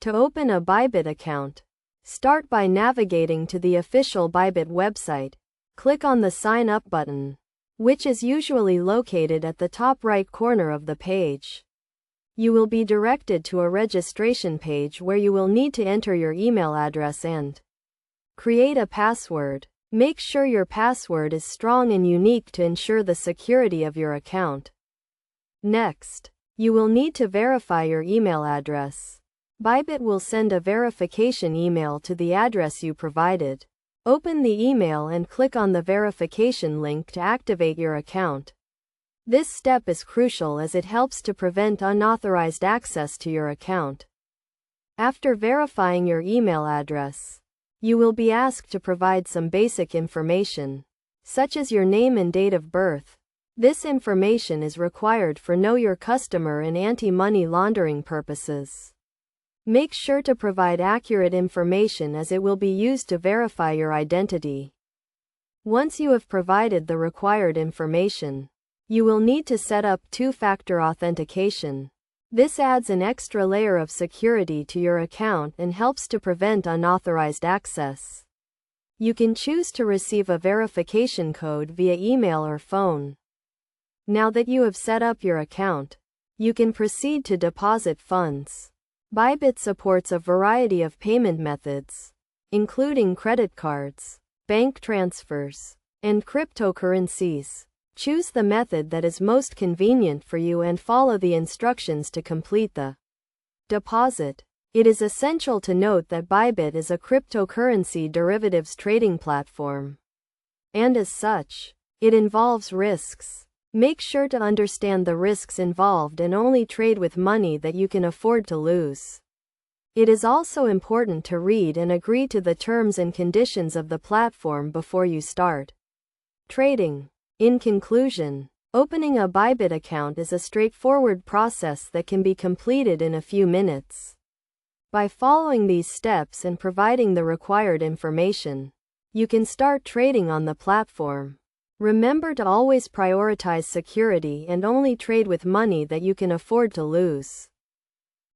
To open a Bybit account, start by navigating to the official Bybit website. Click on the Sign Up button, which is usually located at the top right corner of the page. You will be directed to a registration page where you will need to enter your email address and create a password. Make sure your password is strong and unique to ensure the security of your account. Next, you will need to verify your email address. Bybit will send a verification email to the address you provided. Open the email and click on the verification link to activate your account. This step is crucial as it helps to prevent unauthorized access to your account. After verifying your email address, you will be asked to provide some basic information, such as your name and date of birth. This information is required for Know Your Customer and anti-money laundering purposes. Make sure to provide accurate information as it will be used to verify your identity. Once you have provided the required information, you will need to set up two-factor authentication. This adds an extra layer of security to your account and helps to prevent unauthorized access. You can choose to receive a verification code via email or phone. Now that you have set up your account, you can proceed to deposit funds. Bybit supports a variety of payment methods, including credit cards, bank transfers, and cryptocurrencies. Choose the method that is most convenient for you and follow the instructions to complete the deposit. It is essential to note that Bybit is a cryptocurrency derivatives trading platform, and as such, it involves risks. Make sure to understand the risks involved and only trade with money that you can afford to lose. It is also important to read and agree to the terms and conditions of the platform before you start trading. In conclusion, opening a Bybit account is a straightforward process that can be completed in a few minutes. By following these steps and providing the required information, you can start trading on the platform. Remember to always prioritize security and only trade with money that you can afford to lose.